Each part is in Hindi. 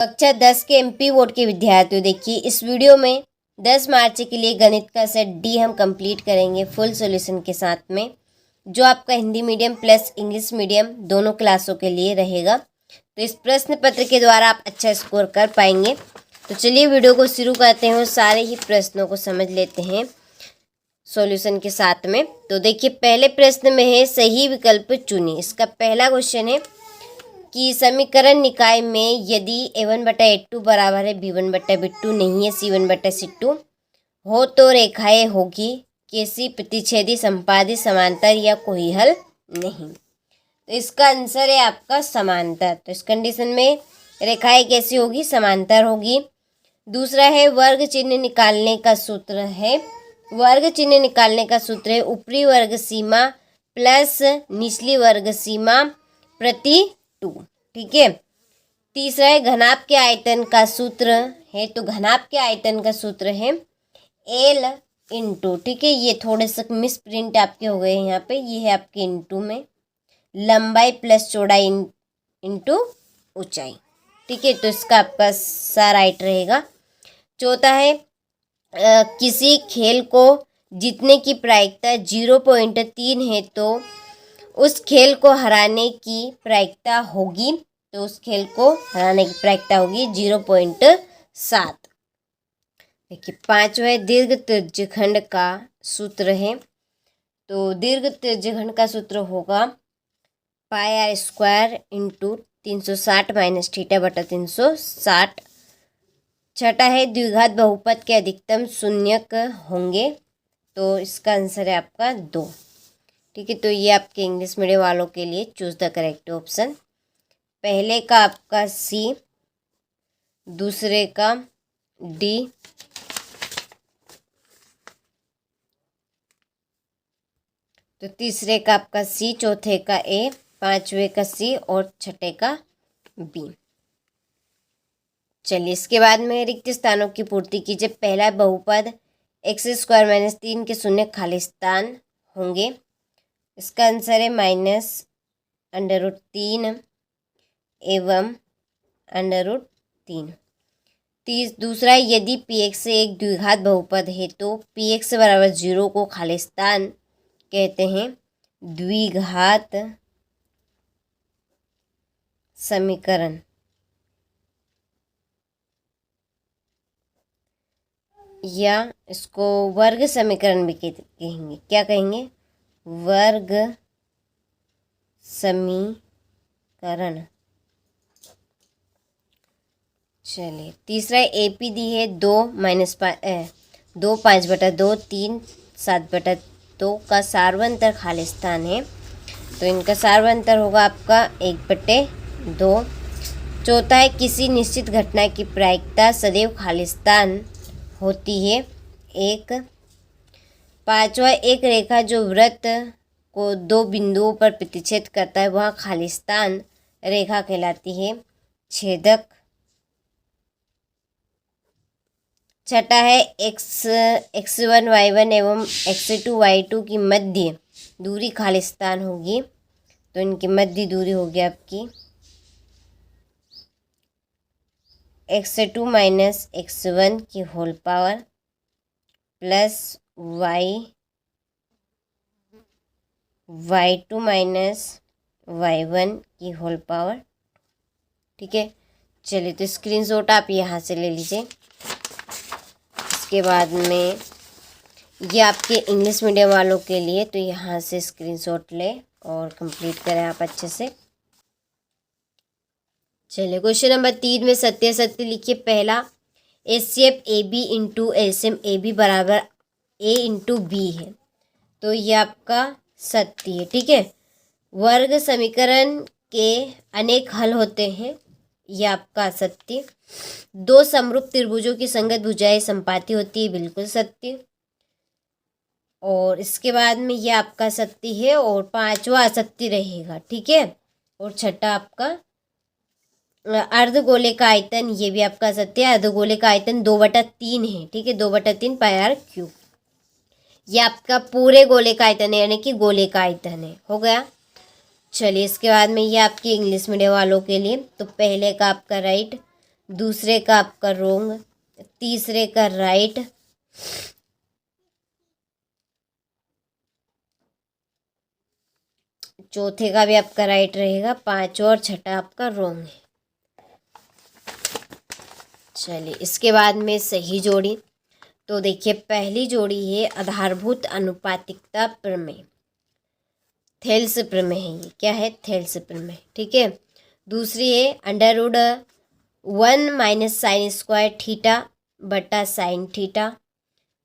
कक्षा 10 के एमपी बोर्ड के विद्यार्थियों, देखिए इस वीडियो में 10 मार्च के लिए गणित का सेट डी हम कंप्लीट करेंगे फुल सॉल्यूशन के साथ में, जो आपका Hindi medium plus English medium दोनों क्लासों के लिए रहेगा। तो इस प्रश्न पत्र के द्वारा आप अच्छा स्कोर कर पाएंगे। तो चलिए वीडियो को शुरू करते हैं और सारे ही प्रश्नों को समझ लेते हैं सॉल्यूशन के साथ में। तो देखिए पहले प्रश्न में है सही विकल्प चुनिए। इसका पहला क्वेश्चन है कि समीकरण निकाय में यदि a1/a2 बराबर है b1/b2 नहीं है c1/c2 हो तो रेखाएं होगी कैसी, प्रतिच्छेदी, संपादी, समांतर या कोई हल नहीं। तो इसका आंसर है आपका समांतर। तो इस कंडीशन में रेखाएं कैसी होगी, समांतर होगी। दूसरा है वर्ग चिन्ह निकालने का सूत्र है। वर्ग चिन्ह निकालने का सूत्र है ऊपरी वर्ग सीमा प्लस निचली वर्ग सीमा प्रति 2। ठीक है। तीसरा है घनाभ के आयतन का सूत्र है। तो घनाभ के आयतन का सूत्र है एल इंटू, ठीक है, ये थोड़े से मिस प्रिंट आपके हो गए यहाँ पे, ये है आपके इंटू में लंबाई प्लस चौड़ाई इंटू ऊंचाई। ठीक है। तो इसका आपका सा राइट रहेगा। चौथा है किसी खेल को जीतने की प्रायिकता 0.3 है तो उस खेल को हराने की प्रायिकता होगी। तो उस खेल को हराने की प्रायिकता होगी 0.7। देखिए पांचवा दीर्घ त्रिज्यखंड का सूत्र है। तो दीर्घ त्रिज्यखंड का सूत्र होगा πr² इंटू 360 माइनस थीटा बटा 360। छठा है द्विघात बहुपद के अधिकतम शून्यक होंगे। तो इसका आंसर है आपका 2। ठीक है। तो ये आपके इंग्लिश मीडियम वालों के लिए चूज द करेक्ट ऑप्शन। पहले का आपका सी, दूसरे का डी, तो तीसरे का आपका सी, चौथे का ए, पांचवे का सी और छठे का बी। चलिए इसके बाद में रिक्त स्थानों की पूर्ति कीजिए। पहला बहुपद x² - 3 के शून्य खाली स्थान होंगे। इसका आंसर है -√3 एवं √3। दूसरा यदि px से एक द्विघात बहुपद है तो px बराबर 0 को खाली स्थान कहते हैं द्विघात समीकरण। या इसको वर्ग समीकरण भी कहेंगे। क्या कहेंगे? वर्ग समीकरण। चलिए तीसरा AP दी है 2 5/2 3 7/2 का सार्वंतर खाली स्थान है। तो इनका सार्वंतर होगा आपका 1/2। चौथा है किसी निश्चित घटना की प्रायिकता सदैव खाली स्थान होती है 1। पांचवा एक रेखा जो वृत्त को 2 बिंदुओं पर प्रतिच्छेद करता है वह खाली स्थान रेखा कहलाती है छेदक। छठा है x1 y1 एवं x2 y2 की मध्य दूरी खाली स्थान होगी। तो इनकी मध्य दूरी होगी आपकी x2 - x1 की whole power plus y2 - y1 की होल पावर। ठीक है। चलिए तो स्क्रीनशॉट आप यहाँ से ले लीजिए। इसके बाद में ये आपके इंग्लिश मीडियम वालों के लिए, तो यहाँ से स्क्रीनशॉट ले और कंप्लीट करें आप अच्छे से। चलिए क्वेश्चन नंबर 3 में सत्य सत्य लिखिए। पहला HCF AB into LCM AB बराबर A इंटू B है। तो ये आपका सत्य है। ठीक है। वर्ग समीकरण के अनेक हल होते हैं, ये आपका सत्य। 2 समरूप त्रिभुजों की संगत भुजाएं संपाती होती है, बिल्कुल सत्य। और इसके बाद में ये आपका सत्य है और पांचवा असत्य रहेगा। ठीक है। और छठा आपका अर्धगोले का आयतन, ये भी आपका सत्य है। अर्धगोले का आयतन 2/3 है। ठीक है। 2/3 πr³। ये आपका पूरे गोले का आयतन है, यानी कि गोले का आयतन है। हो गया। चलिए इसके बाद में ये आपकी इंग्लिश मीडियम वालों के लिए, तो पहले का आपका राइट दूसरे का आपका रोंग, तीसरे का राइट, चौथे का भी आपका राइट रहेगा, पांचवा और छठा आपका रोंग है। चलिए इसके बाद में सही जोड़ी। तो देखिए पहली जोड़ी है आधारभूत अनुपातिकता प्रमेय, थेल्स प्रमेय है ये। क्या है? थेल्स प्रमेय। ठीक है। दूसरी है under root 1 - sine square theta बटा साइन थीटा।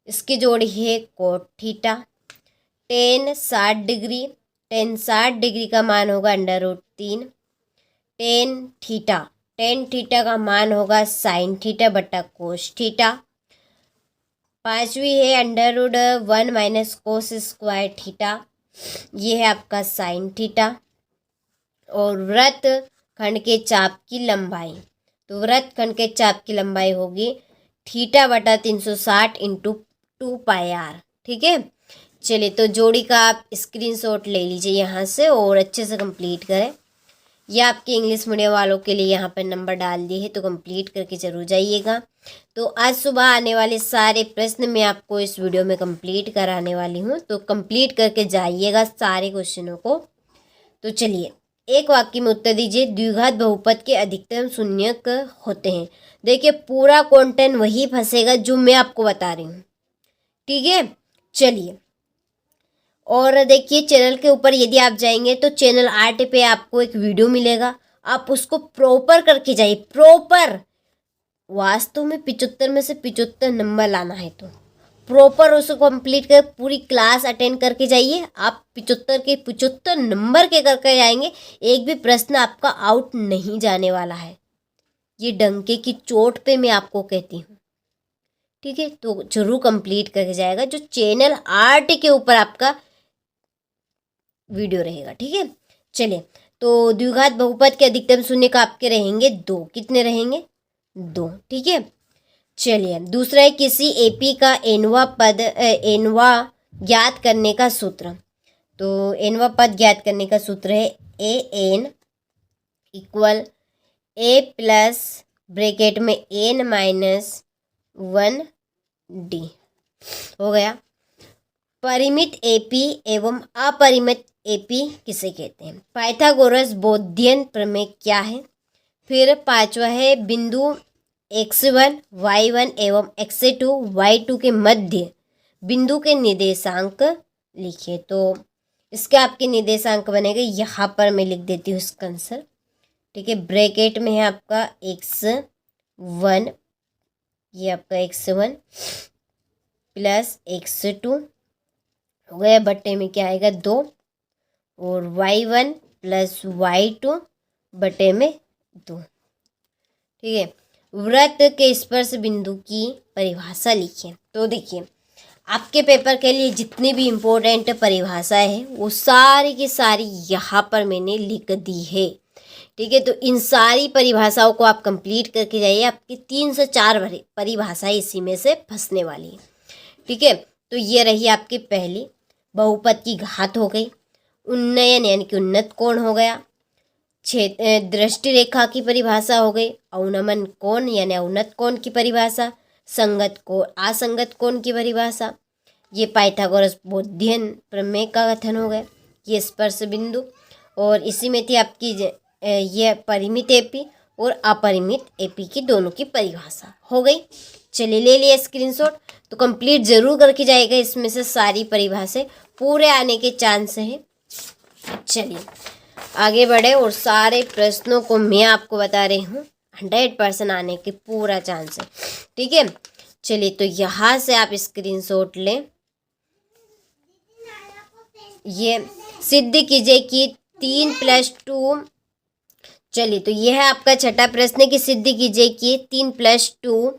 इसकी जोड़ी है cot theta. Tan 60 degree, tan 60 degree का मान होगा अंडर रूट 3 टेन थीटा का मान होगा साइन थीटा बटा कोस थीटा। पांचवी है under root 1 - cos square theta, ये है आपका साइन थीटा। और वृत्त खंड के चाप की लंबाई, तो वृत्त खंड के चाप की लंबाई होगी थीटा बटा 360 इंटू 2πr। ठीक है। चलिए तो जोड़ी का आप स्क्रीनशॉट ले लीजिए यहाँ से और अच्छे से कंप्लीट करें। यह आपके इंग्लिश मीडियम वालों के लिए यहाँ पर नंबर डाल दिए है, तो कंप्लीट करके जरूर जाइएगा। तो आज सुबह आने वाले सारे प्रश्न मैं आपको इस वीडियो में कंप्लीट कराने वाली हूँ, तो कंप्लीट करके जाइएगा सारे क्वेश्चनों को। तो चलिए एक वाक्य में उत्तर दीजिए। द्विघात बहुपद के अधिकतम शून्यक होते हैं। देखिए पूरा कंटेंट वही फंसेगा जो मैं आपको बता रही हूँ। ठीक है। चलिए और देखिए चैनल के ऊपर यदि आप जाएंगे तो चैनल आर्ट पे आपको एक वीडियो मिलेगा, आप उसको प्रॉपर करके जाइए। प्रॉपर, वास्तव में 75 में से 75 नंबर लाना है तो प्रॉपर उसको कंप्लीट कर पूरी क्लास अटेंड करके जाइए। आप 75 के 75 नंबर के करके जाएंगे, एक भी प्रश्न आपका आउट नहीं जाने वाला है। ये डंके की चोट पे मैं आपको कहती हूँ। ठीक है। तो जरूर कंप्लीट करके जाएगा, जो चैनल आर्ट के ऊपर आपका वीडियो रहेगा। ठीक है। चलिए तो द्विघात बहुपद के अधिकतम शून्य का आपके रहेंगे 2। कितने रहेंगे? 2। ठीक है। चलिए दूसरा है किसी एपी का एनवा ज्ञात करने का सूत्र। तो एनवा पद ज्ञात करने का सूत्र है A N equal A plus bracket में एन माइनस 1 डी। हो गया। परिमित एपी एवं अपरिमित एपी किसे कहते हैं? पाइथागोरस बोधियन प्रमेय क्या है? फिर पांचवा है बिंदु x1 y1 एवं x2 y2 के मध्य बिंदु के निर्देशांक लिखिए। तो इसके आपके निर्देशांक बनेगा, यहाँ पर मैं लिख देती हूँ इसका आंसर। ठीक है। ब्रैकेट में है आपका x1, ये आपका x1 प्लस x2 हो गया, बट्टे में क्या आएगा 2, और y1 प्लस y2 बटे में 2। ठीक है। वृत्त के स्पर्श बिंदु की परिभाषा लिखिए। तो देखिए आपके पेपर के लिए जितनी भी इम्पोर्टेंट परिभाषाएं हैं वो सारी की सारी यहाँ पर मैंने लिख दी है। ठीक है। तो इन सारी परिभाषाओं को आप कंप्लीट करके जाइए, आपकी 3 से 4 परिभाषाएं इसी में से फंसने वाली है। ठीक है। तो ये रही आपकी पहली, बहुपद की घात हो गई। उन्नयन यानी कि उन्नत कोण हो गया। दृष्टि रेखा की परिभाषा हो गई। अवनमन कोण यानी अवनत कोण की परिभाषा। संगत कोण, असंगत कोण की परिभाषा। ये पाइथागोरस बोधियन प्रमेय का कथन हो गया। ये स्पर्श बिंदु, और इसी में थी आपकी ये परिमित एपी और अपरिमित एपी की दोनों की परिभाषा हो गई। चलिए ले लिया स्क्रीनशॉट। तो कंप्लीट जरूर करके जाएगा, इसमें से सारी परिभाषाएं पूरे आने के चांस हैं। चलिए आगे बढ़े, और सारे प्रश्नों को मैं आपको बता रही हूँ 100% आने के पूरा चांस है। ठीक है। चलिए तो यहाँ से आप स्क्रीनशॉट लें। ये सिद्ध कीजिए कि 3 + 2। चलिए तो यह है आपका छठा प्रश्न कि सिद्ध कीजिए कि 3 + 2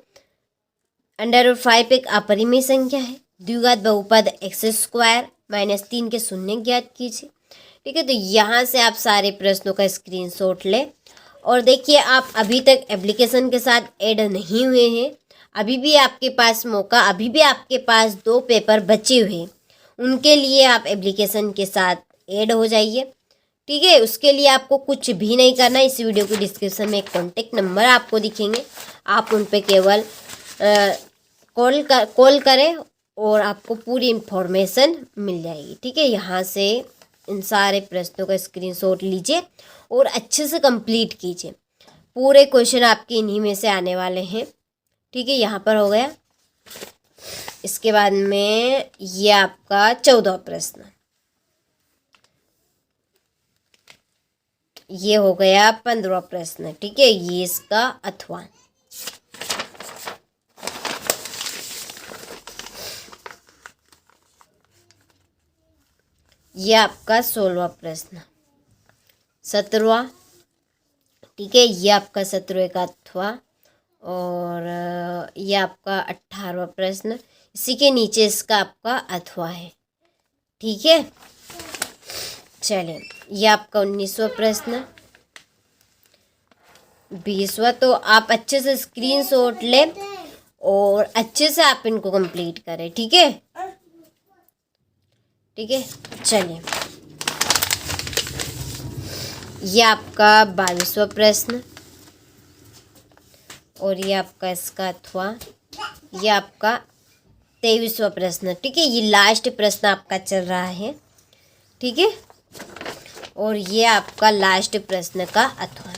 √5 एक अपरिमेय संख्या है। द्विघात बहुपद x² - 3 के शून्य ज्ञात कीजिए। ठीक है। तो यहाँ से आप सारे प्रश्नों का स्क्रीनशॉट लें, और देखिए आप अभी तक एप्लीकेशन के साथ ऐड नहीं हुए हैं, अभी भी आपके पास मौका, अभी भी आपके पास 2 पेपर बचे हुए हैं, उनके लिए आप एप्लीकेशन के साथ ऐड हो जाइए। ठीक है। उसके लिए आपको कुछ भी नहीं करना। इस वीडियो के डिस्क्रिप्शन में एक कॉन्टेक्ट नंबर आपको दिखेंगे, आप उन पे केवल कॉल करें और आपको पूरी इन्फॉर्मेशन मिल जाएगी। ठीक है, यहाँ से इन सारे प्रश्नों का स्क्रीनशॉट लीजिए और अच्छे से कंप्लीट कीजिए। पूरे क्वेश्चन आपके इन्हीं में से आने वाले हैं। ठीक है, यहाँ पर हो गया। इसके बाद में ये आपका 14वां प्रश्न, ये हो गया 15वां प्रश्न। ठीक है, ये इसका अथवा। ये आपका 16वां प्रश्न, 17वां। ठीक है, ये आपका 17वें का अथवा। और ये आपका 18वां प्रश्न, इसी के नीचे इसका आपका अथवा है। ठीक है, चलिए ये आपका 19वां प्रश्न, 20वां। तो आप अच्छे से स्क्रीनशॉट लें और अच्छे से आप इनको कंप्लीट करें। ठीक है, ठीक है, चलिए ये आपका 22वां प्रश्न और ये आपका इसका अथवा। ये आपका 23वां प्रश्न। ठीक है, ये लास्ट प्रश्न आपका चल रहा है। ठीक है, और ये आपका लास्ट प्रश्न का अथवा।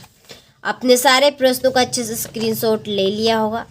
आपने सारे प्रश्नों का अच्छे से स्क्रीनशॉट ले लिया होगा।